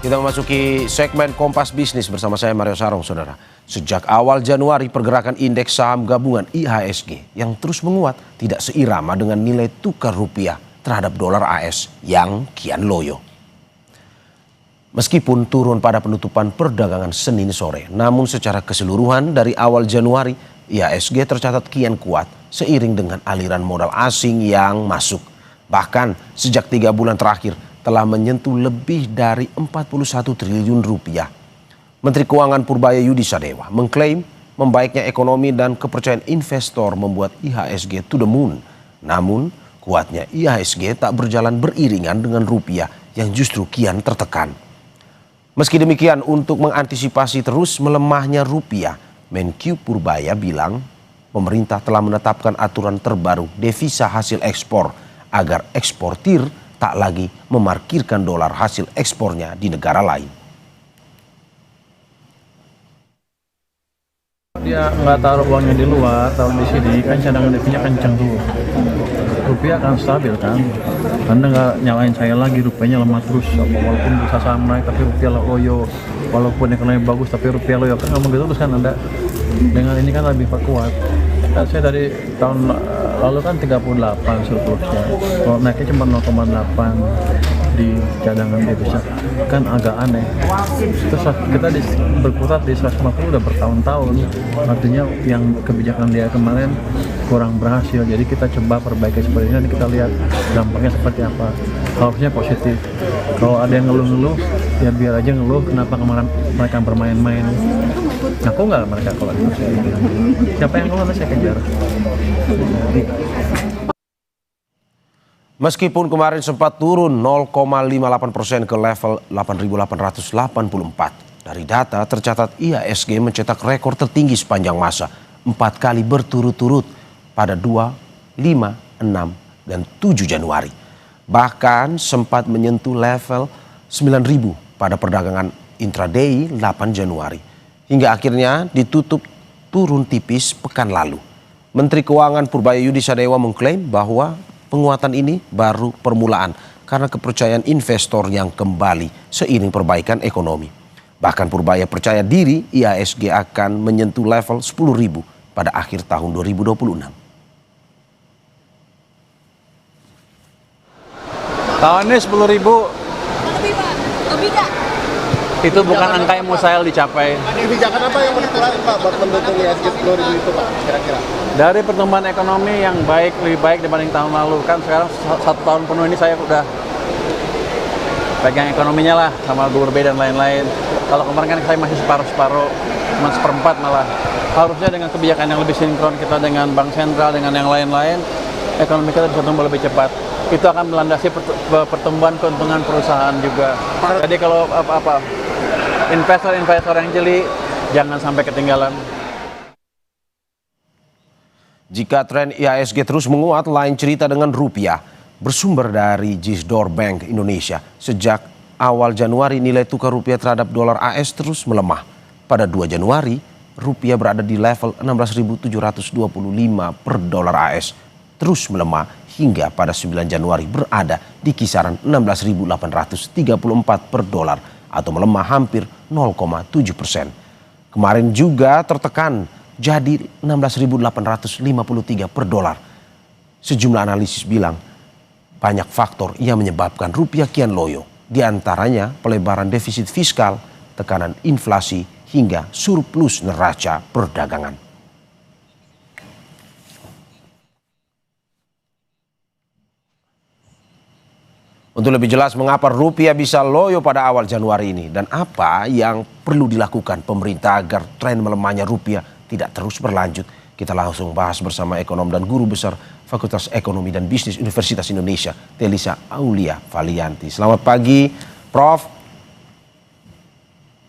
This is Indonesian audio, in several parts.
Kita memasuki segmen Kompas Bisnis bersama saya Mario Sarong, saudara. Sejak awal Januari, pergerakan indeks saham gabungan IHSG yang terus menguat tidak seirama dengan nilai tukar rupiah terhadap dolar AS yang kian loyo. Meskipun turun pada penutupan perdagangan Senin sore, namun secara keseluruhan dari awal Januari, IHSG tercatat kian kuat seiring dengan aliran modal asing yang masuk. Bahkan sejak 3 bulan terakhir, telah menyentuh lebih dari 41 triliun rupiah. Menteri Keuangan Purbaya Sadewa mengklaim membaiknya ekonomi dan kepercayaan investor membuat IHSG to the moon. Namun kuatnya IHSG tak berjalan beriringan dengan rupiah yang justru kian tertekan. Meski demikian, untuk mengantisipasi terus melemahnya rupiah, Menkyu Purbaya bilang pemerintah telah menetapkan aturan terbaru devisa hasil ekspor agar eksportir tak lagi memarkirkan dolar hasil ekspornya di negara lain. Dia nggak taruh uangnya di luar, taruh di sini, kan cadangan devisa kencang tuh. Rupiah akan stabil kan. Anda nggak nyalain saya lagi, rupiahnya lemah terus. Walaupun bisa saham naik, tapi rupiah loyo. Walaupun ekonomi bagus, tapi rupiah loyo. Kan ngomong gitu terus kan Anda. Dengan ini kan lebih kuat. Kan saya dari tahun lalu kan 38 surplusnya. Kalau naiknya cuma 0,8 di cadangan devisa kan agak aneh. Terus kita berkutat di 150 udah bertahun-tahun. Artinya yang kebijakan dia kemarin kurang berhasil. Jadi kita coba perbaiki seperti ini dan kita lihat dampaknya seperti apa. Harusnya positif. Kalau ada yang ngeluh-ngeluh, ya biar aja ngeluh. Kenapa kemarin mereka bermain-main? Aku nggak mereka kalau itu. Siapa yang ngeluh saya kejar. Meskipun kemarin sempat turun 0,58% ke level 8.884. Dari data tercatat IHSG mencetak rekor tertinggi sepanjang masa 4 kali berturut-turut pada 2, 5, 6, dan 7 Januari. Bahkan sempat menyentuh level 9.000 pada perdagangan intraday 8 Januari. Hingga akhirnya ditutup turun tipis pekan lalu. Menteri Keuangan Purbaya Sadewa mengklaim bahwa penguatan ini baru permulaan karena kepercayaan investor yang kembali seiring perbaikan ekonomi. Bahkan Purbaya percaya diri IHSG akan menyentuh level 10.000 pada akhir tahun 2026. Tahun ini 10.000 Lebih Pak, lebih Kak. itu bukan angka yang mau saya dicapai. Kebijakan apa yang menentukan Pak buat mendukung IHSG 10.000 itu Pak kira-kira? Dari pertumbuhan ekonomi yang baik, lebih baik dibanding tahun lalu. Kan sekarang 1 tahun penuh ini saya udah pegang ekonominya lah sama gubernur B dan lain-lain. Kalau kemarin kan saya masih separuh-separuh, cuma 1/4 malah. Harusnya dengan kebijakan yang lebih sinkron kita dengan bank sentral, dengan yang lain-lain, ekonomi kita bisa tumbuh lebih cepat. Itu akan melandasi pertumbuhan keuntungan perusahaan juga. Jadi kalau investor-investor yang jeli, jangan sampai ketinggalan. Jika tren IHSG terus menguat, lain cerita dengan rupiah. Bersumber dari Gisdor Bank Indonesia, sejak awal Januari nilai tukar rupiah terhadap dolar AS terus melemah. Pada 2 Januari, rupiah berada di level 16.725 per dolar AS. Terus melemah hingga pada 9 Januari berada di kisaran 16.834 per dolar atau melemah hampir 0,7%. Kemarin juga tertekan jadi 16.853 per dolar. Sejumlah analisis bilang banyak faktor yang menyebabkan rupiah kian loyo. Di antaranya pelebaran defisit fiskal, tekanan inflasi, hingga surplus neraca perdagangan. Untuk lebih jelas mengapa rupiah bisa loyo pada awal Januari ini dan apa yang perlu dilakukan pemerintah agar tren melemahnya rupiah tidak terus berlanjut, kita langsung bahas bersama ekonom dan guru besar Fakultas Ekonomi dan Bisnis Universitas Indonesia, Telisa Aulia Valianti. Selamat pagi, Prof.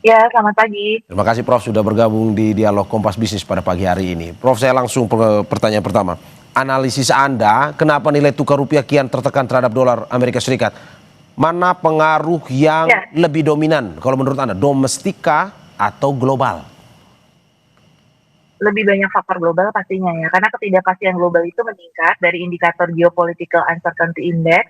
Ya, selamat pagi. Terima kasih Prof sudah bergabung di Dialog Kompas Bisnis pada pagi hari ini. Prof, saya langsung ke pertanyaan pertama. Analisis Anda, kenapa nilai tukar rupiah kian tertekan terhadap dolar Amerika Serikat? Mana pengaruh yang lebih dominan kalau menurut Anda, domestika atau global? Lebih banyak faktor global pastinya ya, karena ketidakpastian global itu meningkat dari indikator Geopolitical Uncertainty Index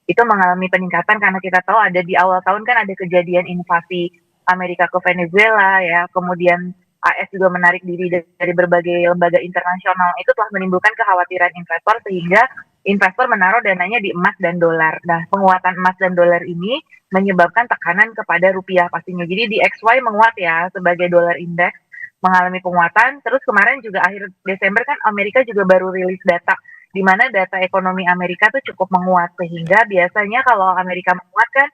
itu mengalami peningkatan karena kita tahu ada di awal tahun kan ada kejadian invasi Amerika ke Venezuela ya, kemudian AS juga menarik diri dari berbagai lembaga internasional. Itu telah menimbulkan kekhawatiran investor sehingga investor menaruh dananya di emas dan dolar. Nah, penguatan emas dan dolar ini menyebabkan tekanan kepada rupiah pastinya. Jadi di XY menguat ya sebagai dolar indeks mengalami penguatan. Terus kemarin juga akhir Desember kan Amerika juga baru rilis data di mana data ekonomi Amerika tuh cukup menguat sehingga biasanya kalau Amerika menguat kan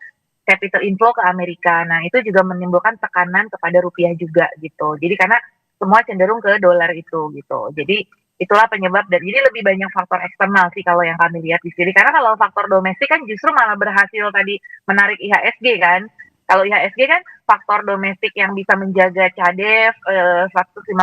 capital inflow ke Amerika. Nah, itu juga menimbulkan tekanan kepada rupiah juga gitu. Jadi karena semua cenderung ke dolar itu gitu. Jadi itulah penyebab dan jadi lebih banyak faktor eksternal sih kalau yang kami lihat di sini. Karena kalau faktor domestik kan justru malah berhasil tadi menarik IHSG kan. Kalau IHSG kan faktor domestik yang bisa menjaga CADEV 156,5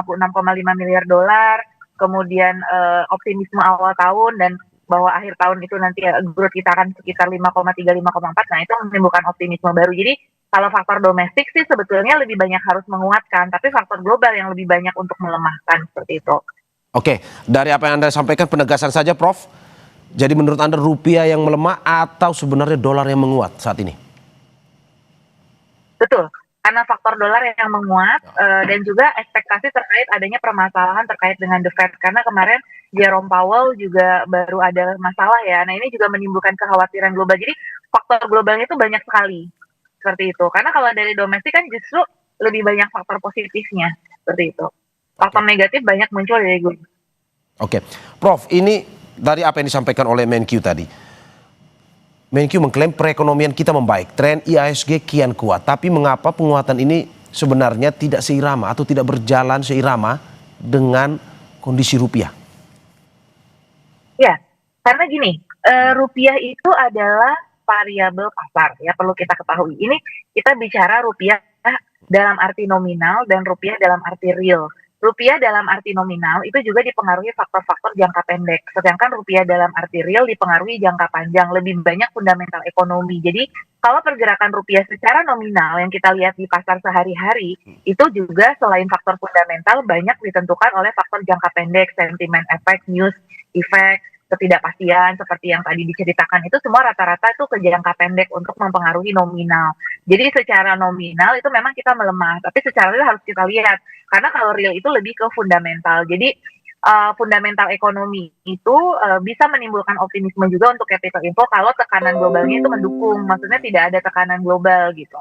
miliar dolar, kemudian optimisme awal tahun dan bahwa akhir tahun itu nanti growth kita akan sekitar 5,3 5,4. Nah, itu menimbulkan optimisme baru. Jadi kalau faktor domestik sih sebetulnya lebih banyak harus menguatkan, tapi faktor global yang lebih banyak untuk melemahkan seperti itu. Oke, dari apa yang Anda sampaikan penegasan saja Prof. Jadi menurut Anda rupiah yang melemah atau sebenarnya dolar yang menguat saat ini? Betul, karena faktor dolar yang menguat dan juga ekspektasi terkait adanya permasalahan terkait dengan The Fed. Karena kemarin Jerome Powell juga baru ada masalah ya. Nah, ini juga menimbulkan kekhawatiran global. Jadi faktor globalnya itu banyak sekali seperti itu. Karena kalau dari domestik kan justru lebih banyak faktor positifnya seperti itu. Faktor negatif banyak muncul dari gue. Oke, Prof, ini dari apa yang disampaikan oleh Menkyu tadi. Menkyu mengklaim perekonomian kita membaik, tren IHSG kian kuat. Tapi mengapa penguatan ini sebenarnya tidak seirama atau tidak berjalan seirama dengan kondisi rupiah? Ya, karena gini, rupiah itu adalah variabel pasar ya, perlu kita ketahui. Ini kita bicara rupiah dalam arti nominal dan rupiah dalam arti real. Rupiah dalam arti nominal itu juga dipengaruhi faktor-faktor jangka pendek, sedangkan rupiah dalam arti real dipengaruhi jangka panjang, lebih banyak fundamental ekonomi. Jadi kalau pergerakan rupiah secara nominal yang kita lihat di pasar sehari-hari, itu juga selain faktor fundamental banyak ditentukan oleh faktor jangka pendek, sentimen efek, news, efek, ketidakpastian seperti yang tadi diceritakan itu semua rata-rata itu ke jangka pendek untuk mempengaruhi nominal. Jadi secara nominal itu memang kita melemah, tapi secara real harus kita lihat karena kalau real itu lebih ke fundamental. Jadi fundamental ekonomi itu bisa menimbulkan optimisme juga untuk capital inflow kalau tekanan globalnya itu mendukung, maksudnya tidak ada tekanan global gitu.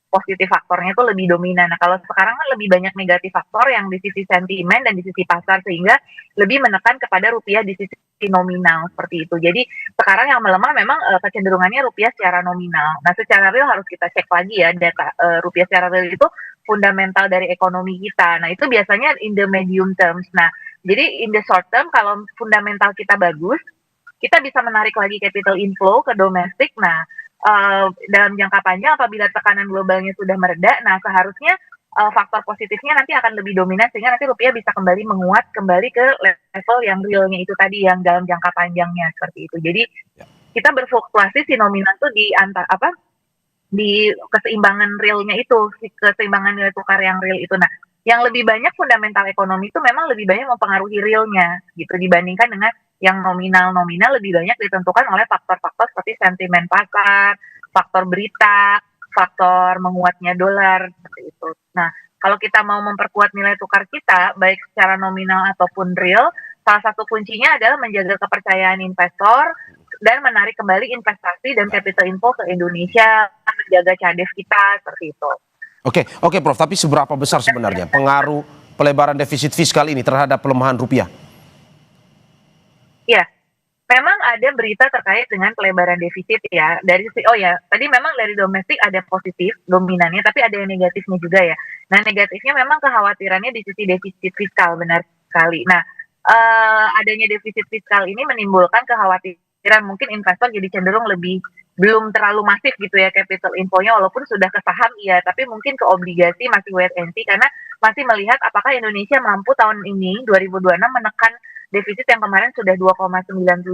Positif faktornya itu lebih dominan. Nah, kalau sekarang kan lebih banyak negatif faktor yang di sisi sentimen dan di sisi pasar sehingga lebih menekan kepada rupiah di sisi nominal seperti itu. Jadi sekarang yang melemah memang kecenderungannya rupiah secara nominal. Nah, secara real harus kita cek lagi ya data rupiah secara real itu fundamental dari ekonomi kita. Nah, itu biasanya in the medium terms. Nah, jadi in the short term kalau fundamental kita bagus, kita bisa menarik lagi capital inflow ke domestik. Nah, dalam jangka panjang apabila tekanan globalnya sudah mereda, nah seharusnya faktor positifnya nanti akan lebih dominan sehingga nanti rupiah bisa kembali menguat kembali ke level yang realnya itu tadi yang dalam jangka panjangnya seperti itu. Jadi kita berfluktuasi si nominal tuh di di keseimbangan realnya itu, keseimbangan nilai tukar yang real itu. Nah, yang lebih banyak fundamental ekonomi itu memang lebih banyak mempengaruhi realnya gitu dibandingkan dengan yang nominal lebih banyak ditentukan oleh faktor-faktor seperti sentimen pasar, faktor berita, faktor menguatnya dolar seperti itu. Nah, kalau kita mau memperkuat nilai tukar kita baik secara nominal ataupun real, salah satu kuncinya adalah menjaga kepercayaan investor dan menarik kembali investasi dan capital inflow ke Indonesia, menjaga CADEV kita seperti itu. Oke, Prof. Tapi seberapa besar sebenarnya pengaruh pelebaran defisit fiskal ini terhadap pelemahan rupiah? Ya, memang ada berita terkait dengan pelebaran defisit ya. Tadi memang dari domestik ada positif dominannya, tapi ada yang negatifnya juga ya. Nah, negatifnya memang kekhawatirannya di sisi defisit fiskal, benar sekali. Nah, adanya defisit fiskal ini menimbulkan kekhawatiran mungkin investor jadi cenderung belum terlalu masif gitu ya capital inflow-nya, walaupun sudah ke saham iya, tapi mungkin ke obligasi masih wait and see karena masih melihat apakah Indonesia mampu tahun ini 2026 menekan defisit yang kemarin sudah 2,92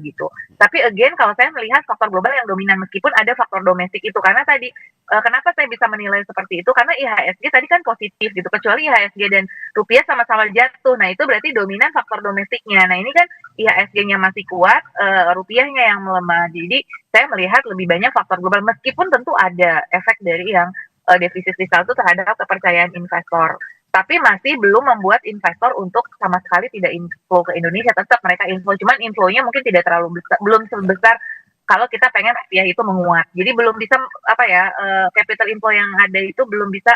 gitu. Tapi again kalau saya melihat faktor global yang dominan meskipun ada faktor domestik itu karena tadi kenapa saya bisa menilai seperti itu karena IHSG tadi kan positif gitu kecuali IHSG dan rupiah sama-sama jatuh. Nah, itu berarti dominan faktor domestiknya. Nah, ini kan IHSG-nya masih kuat, rupiahnya yang melemah. Jadi saya melihat lebih banyak faktor global meskipun tentu ada efek dari yang defisit fiskal itu terhadap kepercayaan investor. Tapi masih belum membuat investor untuk sama sekali tidak inflow ke Indonesia. Tetap mereka inflow, cuman inflow-nya mungkin tidak terlalu besar, belum sebesar kalau kita pengen rupiah itu menguat. Jadi belum bisa capital inflow yang ada itu belum bisa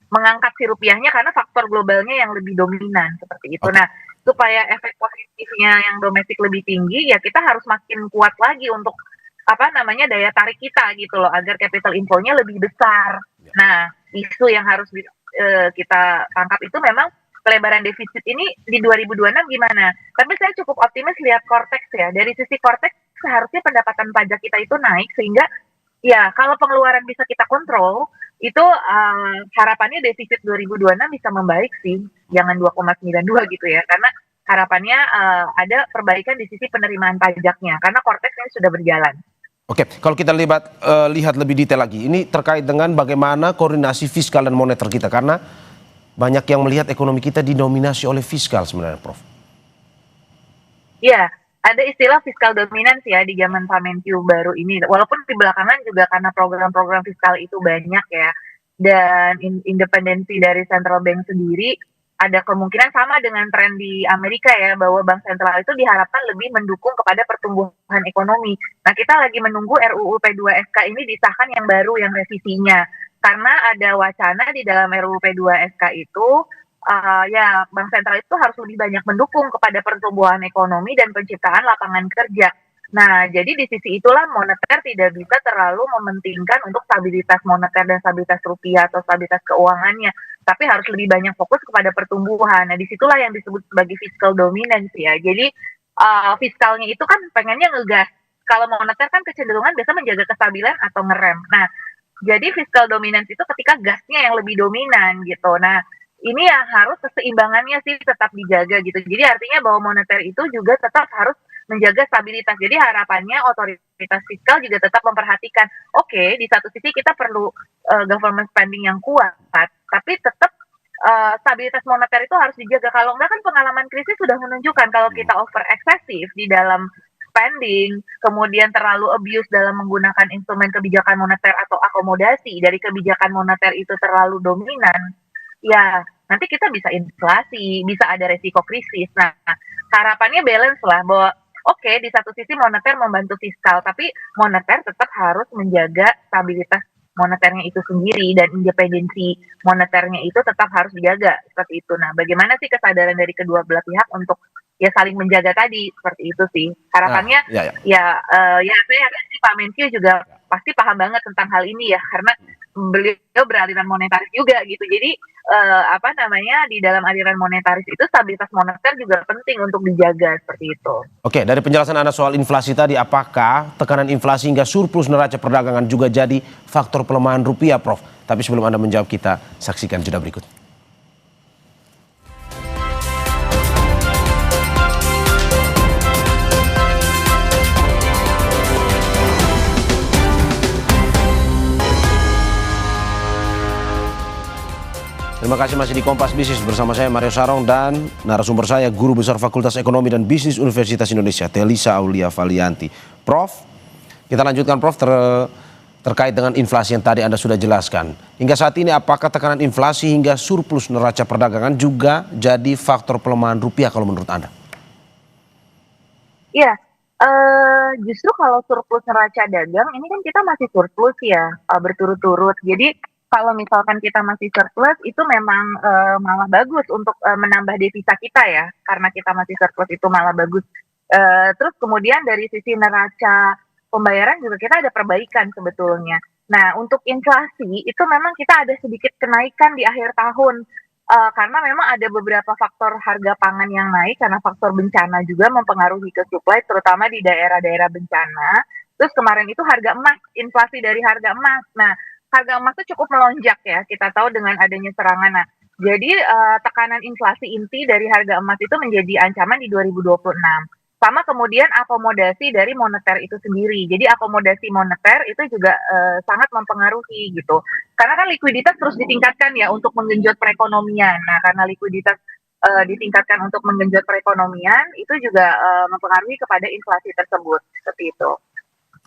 mengangkat si rupiahnya karena faktor globalnya yang lebih dominan seperti itu. Oke. Nah, supaya efek positifnya yang domestik lebih tinggi ya kita harus makin kuat lagi untuk daya tarik kita gitu loh agar capital inflow-nya lebih besar. Nah, isu yang harus kita tangkap itu memang pelebaran defisit ini di 2026 gimana. Tapi saya cukup optimis lihat Cortex ya. Dari sisi Cortex seharusnya pendapatan pajak kita itu naik sehingga ya kalau pengeluaran bisa kita kontrol itu harapannya defisit 2026 bisa membaik sih. Jangan 2,92 gitu ya. Karena harapannya ada perbaikan di sisi penerimaan pajaknya karena Cortex ini sudah berjalan. Oke, kalau kita lihat lebih detail lagi, ini terkait dengan bagaimana koordinasi fiskal dan moneter kita, karena banyak yang melihat ekonomi kita didominasi oleh fiskal sebenarnya, Prof. Iya, ada istilah fiskal dominance ya di zaman Pak Menkyu baru ini. Walaupun di belakangan juga karena program-program fiskal itu banyak ya, dan independensi dari central bank sendiri, ada kemungkinan sama dengan tren di Amerika ya, bahwa bank sentral itu diharapkan lebih mendukung kepada pertumbuhan ekonomi. Nah, kita lagi menunggu RUU P2SK ini disahkan yang baru, yang revisinya. Karena ada wacana di dalam RUU P2SK itu, ya bank sentral itu harus lebih banyak mendukung kepada pertumbuhan ekonomi dan penciptaan lapangan kerja. Nah, jadi di sisi itulah moneter tidak bisa terlalu mementingkan untuk stabilitas moneter dan stabilitas rupiah atau stabilitas keuangannya, tapi harus lebih banyak fokus kepada pertumbuhan. Nah, disitulah yang disebut sebagai fiscal dominance ya. Jadi fiskalnya itu kan pengennya ngegas. Kalau moneter kan kecenderungan biasa menjaga kestabilan atau ngerem. Nah, jadi fiscal dominance itu ketika gasnya yang lebih dominan gitu. Nah, ini yang harus keseimbangannya sih tetap dijaga gitu. Jadi artinya bahwa moneter itu juga tetap harus menjaga stabilitas. Jadi harapannya otoritas fiskal juga tetap memperhatikan, oke, di satu sisi kita perlu government spending yang kuat, tapi tetap stabilitas moneter itu harus dijaga. Kalau enggak kan pengalaman krisis sudah menunjukkan kalau kita over eksesif di dalam spending, kemudian terlalu abuse dalam menggunakan instrumen kebijakan moneter atau akomodasi dari kebijakan moneter itu terlalu dominan, ya nanti kita bisa inflasi, bisa ada resiko krisis. Nah, harapannya balance lah bahwa oke, di satu sisi moneter membantu fiskal, tapi moneter tetap harus menjaga stabilitas moneternya itu sendiri dan independensi moneternya itu tetap harus dijaga seperti itu. Nah, bagaimana sih kesadaran dari kedua belah pihak untuk ya saling menjaga tadi seperti itu sih harapannya. Ya. Saya yakin sih Pak Menkyu juga pasti paham banget tentang hal ini ya karena beliau beraliran monetaris juga gitu. Jadi di dalam aliran monetaris itu stabilitas moneter juga penting untuk dijaga seperti itu. Oke, dari penjelasan Anda soal inflasi tadi, apakah tekanan inflasi hingga surplus neraca perdagangan juga jadi faktor pelemahan rupiah, Prof? Tapi sebelum Anda menjawab, kita saksikan jeda berikut. Terima kasih masih di Kompas Bisnis bersama saya Mario Sarong dan narasumber saya Guru Besar Fakultas Ekonomi dan Bisnis Universitas Indonesia Telisa Aulia Valianti. Prof, kita lanjutkan Prof terkait dengan inflasi yang tadi Anda sudah jelaskan. Hingga saat ini apakah tekanan inflasi hingga surplus neraca perdagangan juga jadi faktor pelemahan rupiah kalau menurut Anda? Iya, justru kalau surplus neraca dagang ini kan kita masih surplus ya berturut-turut. Jadi kalau misalkan kita masih surplus itu memang malah bagus untuk menambah devisa kita ya, karena kita masih surplus itu malah bagus. Terus kemudian dari sisi neraca pembayaran juga kita ada perbaikan sebetulnya. Nah, untuk inflasi itu memang kita ada sedikit kenaikan di akhir tahun karena memang ada beberapa faktor harga pangan yang naik karena faktor bencana juga mempengaruhi ke supply terutama di daerah-daerah bencana. Terus kemarin itu harga emas, inflasi dari harga emas. Nah, harga emas itu cukup melonjak ya, kita tahu dengan adanya serangan. Nah, Jadi tekanan inflasi inti dari harga emas itu menjadi ancaman di 2026. Sama kemudian akomodasi dari moneter itu sendiri. Jadi akomodasi moneter itu juga sangat mempengaruhi gitu. Karena kan likuiditas terus ditingkatkan ya untuk menggenjot perekonomian. Nah, karena likuiditas ditingkatkan untuk menggenjot perekonomian, itu juga mempengaruhi kepada inflasi tersebut, seperti itu.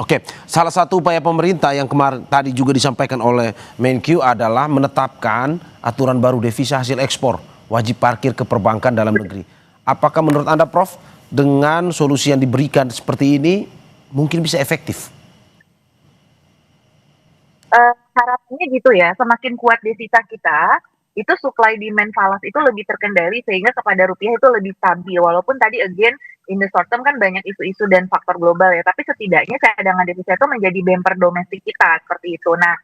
Oke, salah satu upaya pemerintah yang kemarin tadi juga disampaikan oleh Menkyu adalah menetapkan aturan baru devisa hasil ekspor wajib parkir ke perbankan dalam negeri. Apakah menurut Anda, Prof, dengan solusi yang diberikan seperti ini mungkin bisa efektif? Harapannya gitu ya, semakin kuat devisa kita, itu supply demand falas itu lebih terkendali sehingga kepada rupiah itu lebih stabil. Walaupun tadi again in the short term kan banyak isu-isu dan faktor global ya, tapi setidaknya cadangan devisa itu menjadi bumper domestik kita seperti itu. Nah,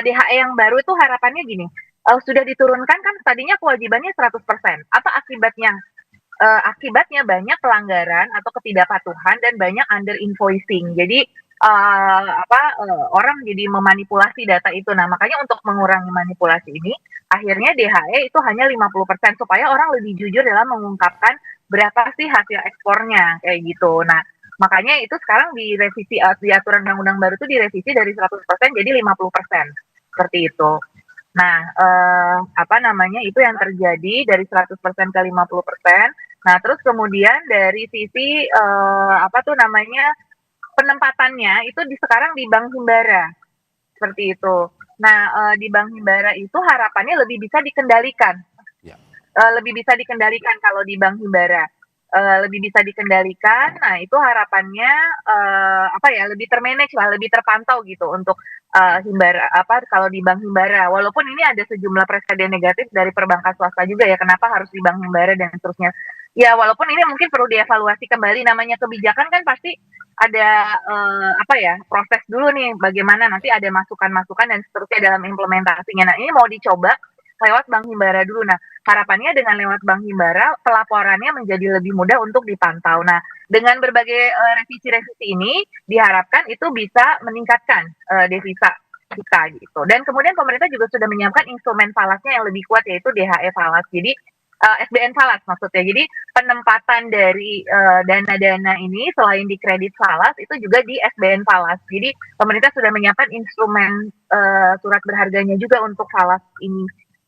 DHE yang baru itu harapannya gini, sudah diturunkan kan tadinya kewajibannya 100%. Apa akibatnya? Akibatnya banyak pelanggaran atau ketidakpatuhan dan banyak under invoicing. Jadi orang jadi memanipulasi data itu. Nah, makanya untuk mengurangi manipulasi ini, akhirnya DHE itu hanya 50% supaya orang lebih jujur dalam mengungkapkan berapa sih hasil ekspornya kayak gitu. Nah, makanya itu sekarang direvisi di aturan undang-undang baru itu direvisi dari 100% jadi 50%. Seperti itu. Nah, itu yang terjadi dari 100% ke 50%. Nah, terus kemudian dari sisi penempatannya itu sekarang di Bank Himbara seperti itu. Nah, di Bank Himbara itu harapannya lebih bisa dikendalikan. Ya. Lebih bisa dikendalikan kalau di Bank Himbara. Lebih bisa dikendalikan. Nah, itu harapannya lebih termanage lah, lebih terpantau gitu untuk Himbara kalau di Bank Himbara. Walaupun ini ada sejumlah presiden negatif dari perbankan swasta juga ya, kenapa harus di Bank Himbara dan seterusnya. Ya, walaupun ini mungkin perlu dievaluasi kembali, namanya kebijakan kan pasti ada proses dulu nih bagaimana nanti ada masukan-masukan dan seterusnya dalam implementasinya. Nah, ini mau dicoba lewat Bank Himbara dulu. Nah, harapannya dengan lewat Bank Himbara pelaporannya menjadi lebih mudah untuk dipantau. Nah, dengan berbagai revisi-revisi ini diharapkan itu bisa meningkatkan devisa kita gitu. Dan kemudian pemerintah juga sudah menyiapkan instrumen falasnya yang lebih kuat yaitu DHE falas. Jadi SBN falas maksudnya. Jadi penempatan dari dana-dana ini selain di kredit falas itu juga di SBN falas. Jadi pemerintah sudah menyiapkan instrumen surat berharganya juga untuk falas ini.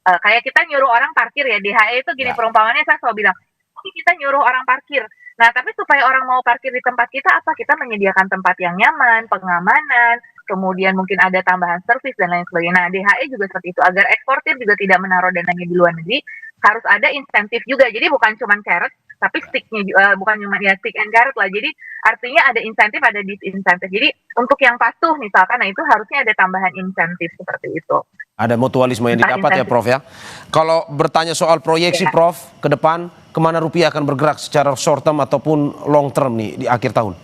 Kayak kita nyuruh orang parkir ya, DHE itu gini perumpamannya saya selalu bilang, kita nyuruh orang parkir. Nah, tapi supaya orang mau parkir di tempat kita, kita menyediakan tempat yang nyaman, pengamanan, kemudian mungkin ada tambahan servis dan lain sebagainya. Nah, DHE juga seperti itu, agar eksportir juga tidak menaruh dananya di luar negeri, harus ada insentif juga. Jadi bukan cuma carrot, tapi sticknya bukan cuma ya stick and carrot lah. Jadi artinya ada insentif, ada disinsentif. Jadi untuk yang patuh misalkan, nah itu harusnya ada tambahan insentif seperti itu. Ada mutualisme yang didapat ya, Prof ya. Kalau bertanya soal proyeksi, Prof, ke depan kemana rupiah akan bergerak secara short term ataupun long term nih di akhir tahun?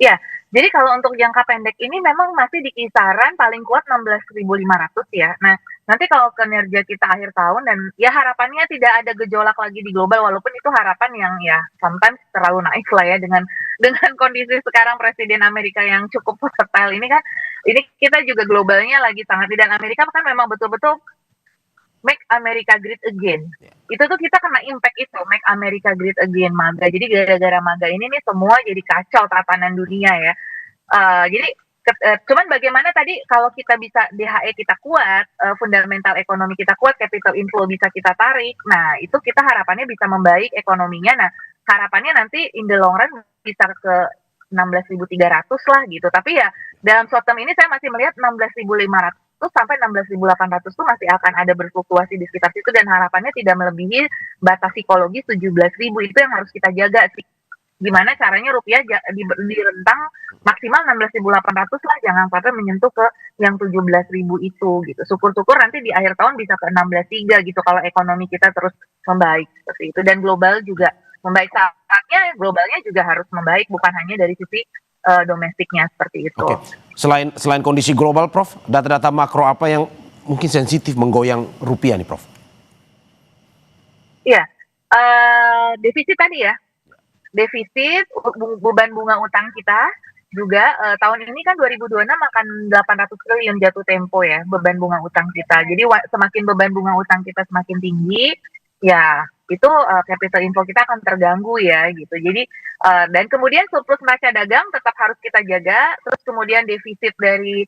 Ya, jadi kalau untuk jangka pendek ini memang masih di kisaran paling kuat 16.500 ya. Nah, nanti kalau kinerja kita akhir tahun dan ya harapannya tidak ada gejolak lagi di global, walaupun itu harapan yang ya sometimes terlalu naif lah ya dengan kondisi sekarang Presiden Amerika yang cukup versatile ini kan. Ini kita juga globalnya lagi sangat, dan Amerika kan memang betul-betul make America great again. Itu tuh kita kena impact itu, make America great again, MAGA. Jadi gara-gara MAGA ini nih semua jadi kacau tatanan dunia ya. Jadi cuman bagaimana tadi kalau kita bisa DHE kita kuat, fundamental ekonomi kita kuat, capital inflow bisa kita tarik. Nah, itu kita harapannya bisa membaik ekonominya. Nah, harapannya nanti in the long run bisa ke 16.300 lah gitu. Tapi ya dalam short term ini saya masih melihat 16.500 sampai 16.800 tuh masih akan ada berfluktuasi di sekitar situ dan harapannya tidak melebihi batas psikologis 17.000. Itu yang harus kita jaga sih. Gimana caranya rupiah di rentang maksimal 16.800 lah, jangan sampai menyentuh ke yang 17.000 itu gitu. Syukur-syukur nanti di akhir tahun bisa ke 16.300 gitu kalau ekonomi kita terus membaik seperti itu, dan global juga membaik. Saatnya globalnya juga harus membaik, bukan hanya dari sisi domestiknya seperti itu. Oke. Selain kondisi global, Prof, data-data makro apa yang mungkin sensitif menggoyang rupiah nih, Prof? Iya, defisit tadi ya. Defisit, beban bunga utang kita, juga tahun ini kan 2026 akan 800 triliun jatuh tempo ya beban bunga utang kita. Jadi semakin beban bunga utang kita semakin tinggi, ya itu capital inflow kita akan terganggu ya gitu. Jadi dan kemudian surplus neraca dagang tetap harus kita jaga. Terus kemudian defisit dari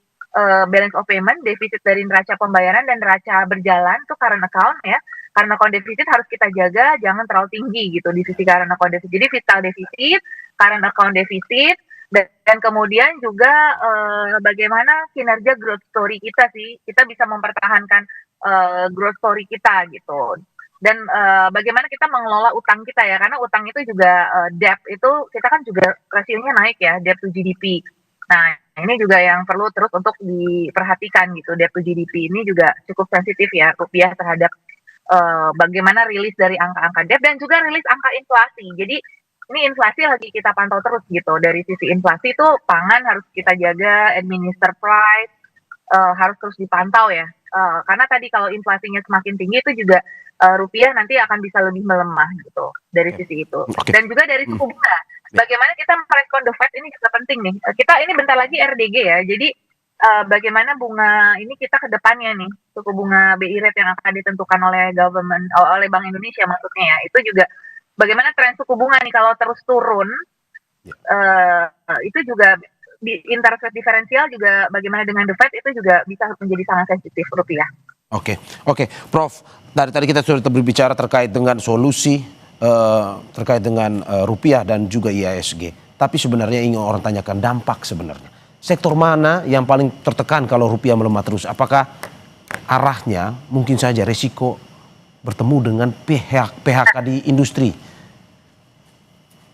balance of payment, defisit dari neraca pembayaran dan neraca berjalan tuh current account ya. Current account defisit harus kita jaga, jangan terlalu tinggi gitu di sisi current account defisit. Jadi fiscal defisit, current account defisit, dan kemudian juga bagaimana kinerja growth story kita sih, kita bisa mempertahankan growth story kita gitu. Dan bagaimana kita mengelola utang kita ya, karena utang itu juga debt itu kita kan juga rasionya naik ya, debt to GDP. Nah ini juga yang perlu terus untuk diperhatikan gitu, debt to GDP ini juga cukup sensitif ya rupiah terhadap bagaimana rilis dari angka-angka debt dan juga rilis angka inflasi. Jadi ini inflasi lagi kita pantau terus gitu. Dari sisi inflasi itu pangan harus kita jaga, administer price harus terus dipantau ya. Karena tadi kalau inflasinya semakin tinggi itu juga rupiah nanti akan bisa lebih melemah gitu dari sisi itu. Dan juga dari suku bunga. Bagaimana kita merespon the Fed ini juga penting nih. Kita ini bentar lagi RDG ya. Jadi bagaimana bunga ini kita ke depannya nih, suku bunga BI rate yang akan ditentukan oleh government, oleh Bank Indonesia maksudnya ya, itu juga bagaimana tren suku bunga nih kalau terus turun, itu juga di interest rate diferensial juga bagaimana dengan the Fed itu juga bisa menjadi sangat sensitif rupiah. Oke, Prof. Tadi kita sudah berbicara terkait dengan solusi terkait dengan rupiah dan juga IHSG. Tapi sebenarnya ingin orang tanyakan dampak sebenarnya. Sektor mana yang paling tertekan kalau rupiah melemah terus? Apakah arahnya mungkin saja risiko bertemu dengan PHK di industri?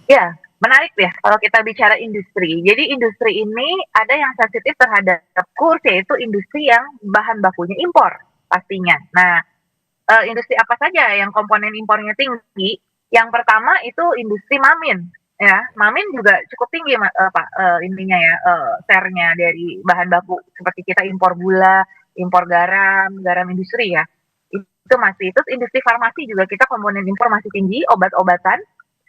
Ya, menarik ya kalau kita bicara industri. Jadi industri ini ada yang sensitif terhadap kurs, yaitu industri yang bahan bakunya impor pastinya. Nah, industri apa saja yang komponen impornya tinggi? Yang pertama itu industri mamin. Ya, mamin juga cukup tinggi ininya ya, share-nya dari bahan baku seperti kita impor gula, impor garam industri ya. Itu masih. Terus industri farmasi juga kita komponen impor masih tinggi, obat-obatan.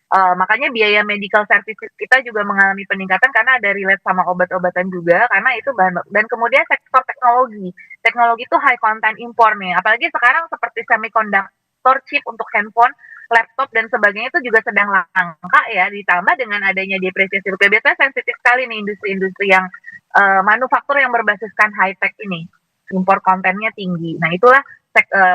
Makanya biaya medical services kita juga mengalami peningkatan karena ada relate sama obat-obatan juga, karena itu bahan baku. Dan kemudian sektor teknologi. Teknologi itu high content impor nih. Apalagi sekarang seperti semiconductor chip untuk handphone, laptop dan sebagainya itu juga sedang langka ya, ditambah dengan adanya depresiasi rupiah. Biasanya sensitif sekali nih industri-industri yang manufaktur yang berbasiskan high tech ini, impor kontennya tinggi. Nah itulah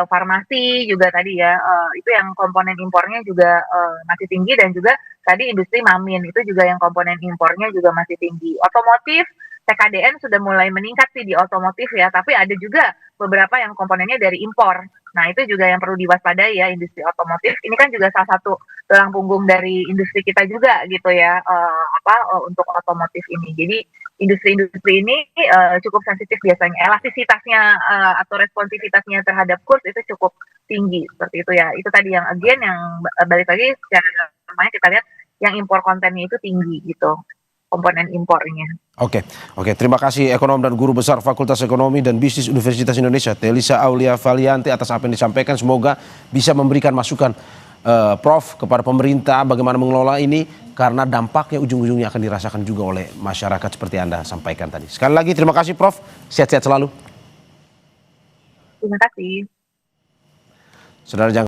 farmasi juga tadi ya, itu yang komponen impornya juga masih tinggi, dan juga tadi industri mamin itu juga yang komponen impornya juga masih tinggi. Otomotif, TKDN sudah mulai meningkat sih di otomotif ya, tapi ada juga beberapa yang komponennya dari impor. Nah itu juga yang perlu diwaspadai ya, industri otomotif. Ini kan juga salah satu tulang punggung dari industri kita juga gitu ya, untuk otomotif ini. Jadi industri-industri ini cukup sensitif biasanya. Elastisitasnya atau responsivitasnya terhadap kurs itu cukup tinggi seperti itu ya. Itu tadi yang again yang balik lagi secara namanya kita lihat yang impor kontennya itu tinggi gitu, komponen impornya. Oke. Terima kasih ekonom dan guru besar Fakultas Ekonomi dan Bisnis Universitas Indonesia, Telisa Aulia Valianti, atas apa yang disampaikan. Semoga bisa memberikan masukan Prof kepada pemerintah bagaimana mengelola ini, karena dampaknya ujung-ujungnya akan dirasakan juga oleh masyarakat seperti Anda sampaikan tadi. Sekali lagi terima kasih Prof, sehat-sehat selalu. Terima kasih. Saudara, jangan